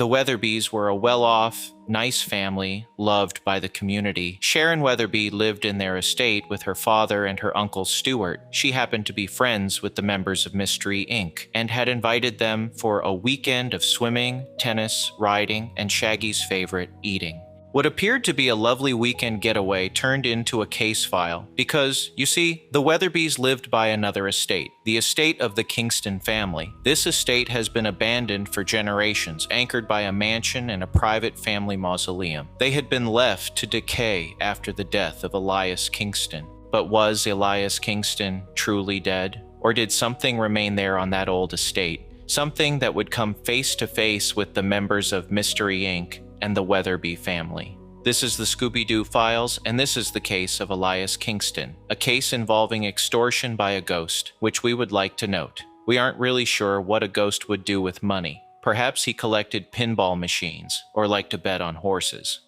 The Weatherbes were a well-off, nice family, loved by the community. Sharon Weatherbe lived in their estate with her father and her uncle Stuart. She happened to be friends with the members of Mystery Inc. and had invited them for a weekend of swimming, tennis, riding, and Shaggy's favorite, eating. What appeared to be a lovely weekend getaway turned into a case file because, you see, the Weatherbes lived by another estate, the estate of the Kingston family. This estate has been abandoned for generations, anchored by a mansion and a private family mausoleum. They had been left to decay after the death of Elias Kingston. But was Elias Kingston truly dead? Or did something remain there on that old estate? Something that would come face to face with the members of Mystery Inc. and the Weatherbe family. This is the Scooby-Doo Files, and this is the case of Elias Kingston, a case involving extortion by a ghost, which we would like to note. We aren't really sure what a ghost would do with money. Perhaps he collected pinball machines, or liked to bet on horses.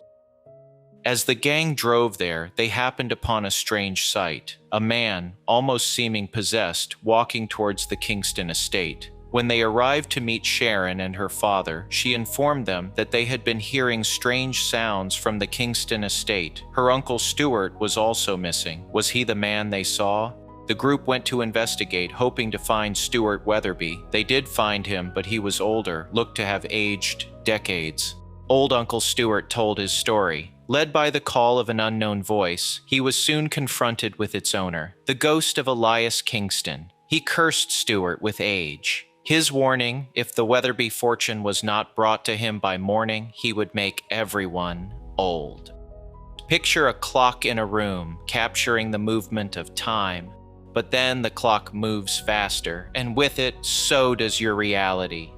As the gang drove there, they happened upon a strange sight, a man, almost seeming possessed, walking towards the Kingston estate. When they arrived to meet Sharon and her father, she informed them that they had been hearing strange sounds from the Kingston estate. Her uncle Stuart was also missing. Was he the man they saw? The group went to investigate, hoping to find Stuart Weatherbe. They did find him, but he was older, looked to have aged decades. Old Uncle Stuart told his story. Led by the call of an unknown voice, he was soon confronted with its owner, the ghost of Elias Kingston. He cursed Stuart with age. His warning, if the Weatherbe fortune was not brought to him by morning, he would make everyone old. Picture a clock in a room, capturing the movement of time. But then the clock moves faster, and with it, so does your reality.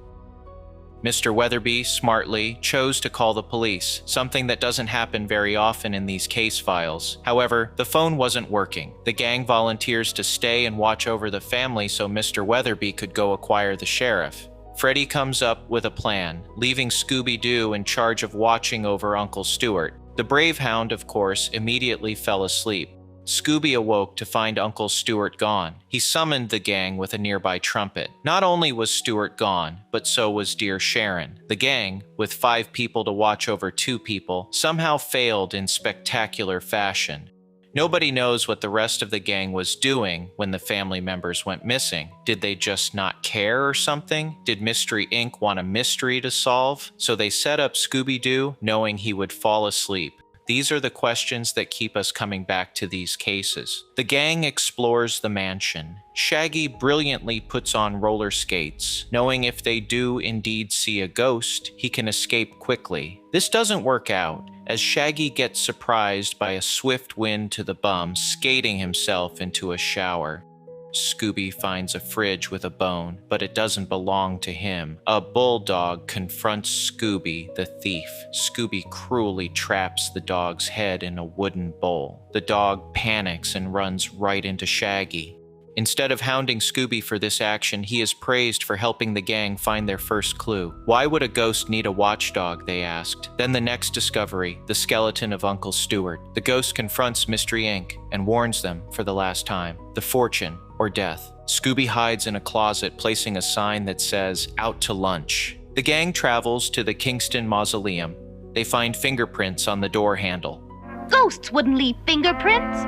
Mr. Weatherbe smartly chose to call the police, something that doesn't happen very often in these case files. However, the phone wasn't working. The gang volunteers to stay and watch over the family so Mr. Weatherbe could go acquire the sheriff. Freddy comes up with a plan, leaving Scooby-Doo in charge of watching over Uncle Stuart. The brave hound, of course, immediately fell asleep. Scooby awoke to find Uncle Stuart gone. He summoned the gang with a nearby trumpet. Not only was Stuart gone, but so was dear Sharon. The gang, with 5 people to watch over 2 people, somehow failed in spectacular fashion. Nobody knows what the rest of the gang was doing when the family members went missing. Did they just not care or something? Did Mystery Inc. want a mystery to solve? So they set up Scooby-Doo knowing he would fall asleep. These are the questions that keep us coming back to these cases. The gang explores the mansion. Shaggy brilliantly puts on roller skates, knowing if they do indeed see a ghost, he can escape quickly. This doesn't work out, as Shaggy gets surprised by a swift wind to the bum, skating himself into a shower. Scooby finds a fridge with a bone, but it doesn't belong to him. A bulldog confronts Scooby, the thief. Scooby cruelly traps the dog's head in a wooden bowl. The dog panics and runs right into Shaggy. Instead of hounding Scooby for this action, he is praised for helping the gang find their first clue. Why would a ghost need a watchdog, they asked. Then the next discovery, the skeleton of Uncle Stuart. The ghost confronts Mystery Inc. and warns them for the last time. The fortune or death. Scooby hides in a closet, placing a sign that says, "Out to lunch." The gang travels to the Kingston Mausoleum. They find fingerprints on the door handle. Ghosts wouldn't leave fingerprints.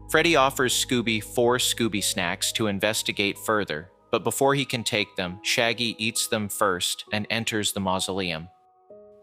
Freddy offers Scooby 4 Scooby snacks to investigate further, but before he can take them, Shaggy eats them first and enters the mausoleum.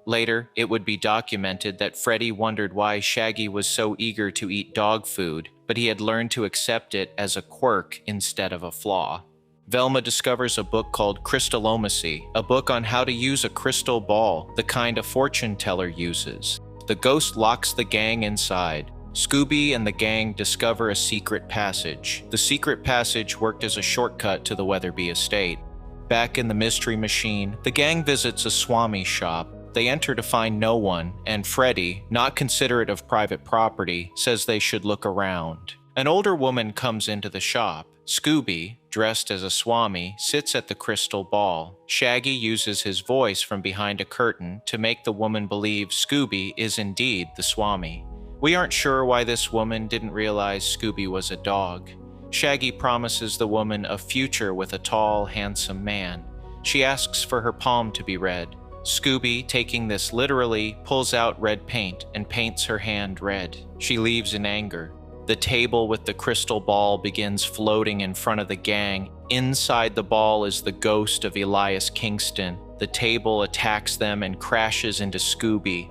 Later, it would be documented that Freddy wondered why Shaggy was so eager to eat dog food, but he had learned to accept it as a quirk instead of a flaw. Velma discovers a book called Crystallomacy, a book on how to use a crystal ball, the kind a fortune teller uses. The ghost locks the gang inside. Scooby and the gang discover a secret passage. The secret passage worked as a shortcut to the Weatherbe estate. Back in the Mystery Machine, the gang visits a swami shop. They enter to find no one, and Freddy, not considerate of private property, says they should look around. An older woman comes into the shop. Scooby, dressed as a swami, sits at the crystal ball. Shaggy uses his voice from behind a curtain to make the woman believe Scooby is indeed the swami. We aren't sure why this woman didn't realize Scooby was a dog. Shaggy promises the woman a future with a tall, handsome man. She asks for her palm to be read. Scooby, taking this literally, pulls out red paint and paints her hand red. She leaves in anger. The table with the crystal ball begins floating in front of the gang. Inside the ball is the ghost of Elias Kingston. The table attacks them and crashes into Scooby.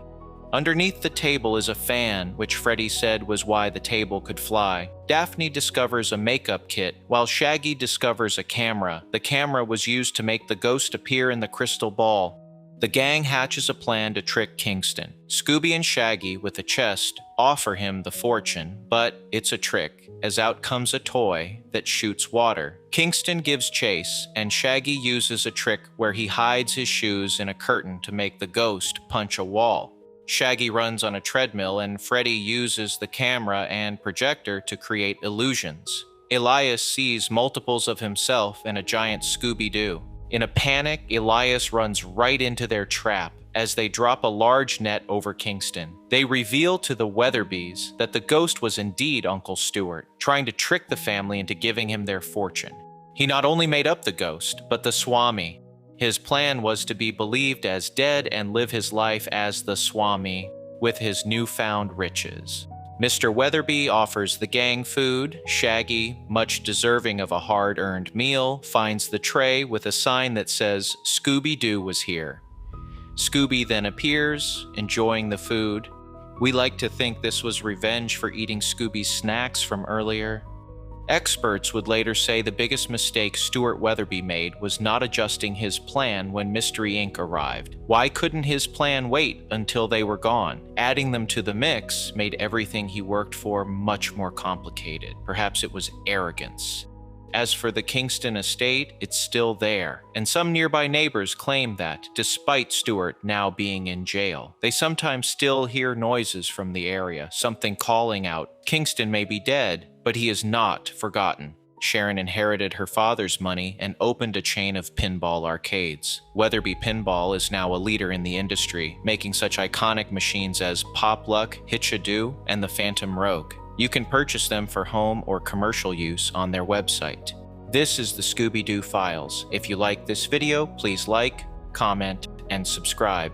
Underneath the table is a fan, which Freddy said was why the table could fly. Daphne discovers a makeup kit, while Shaggy discovers a camera. The camera was used to make the ghost appear in the crystal ball. The gang hatches a plan to trick Kingston. Scooby and Shaggy, with a chest, offer him the fortune, but it's a trick, as out comes a toy that shoots water. Kingston gives chase, and Shaggy uses a trick where he hides his shoes in a curtain to make the ghost punch a wall. Shaggy runs on a treadmill, and Freddy uses the camera and projector to create illusions. Elias sees multiples of himself in a giant Scooby-Doo. In a panic, Elias runs right into their trap as they drop a large net over Kingston. They reveal to the Weatherbes that the ghost was indeed Uncle Stewart, trying to trick the family into giving him their fortune. He not only made up the ghost, but the swami. His plan was to be believed as dead and live his life as the swami with his newfound riches. Mr. Weatherbe offers the gang food. Shaggy, much deserving of a hard-earned meal, finds the tray with a sign that says, "Scooby-Doo was here." Scooby then appears, enjoying the food. We like to think this was revenge for eating Scooby's snacks from earlier. Experts would later say the biggest mistake Stuart Weatherbe made was not adjusting his plan when Mystery Inc. arrived. Why couldn't his plan wait until they were gone? Adding them to the mix made everything he worked for much more complicated. Perhaps it was arrogance. As for the Kingston estate, it's still there, and some nearby neighbors claim that, despite Stuart now being in jail, they sometimes still hear noises from the area, something calling out, "Kingston may be dead, but he is not forgotten." Sharon inherited her father's money and opened a chain of pinball arcades. Weatherbe Pinball is now a leader in the industry, making such iconic machines as Pop Luck, Hitch-a-Doo, and the Phantom Rogue. You can purchase them for home or commercial use on their website. This is the Scooby-Doo Files. If you like this video, please like, comment, and subscribe.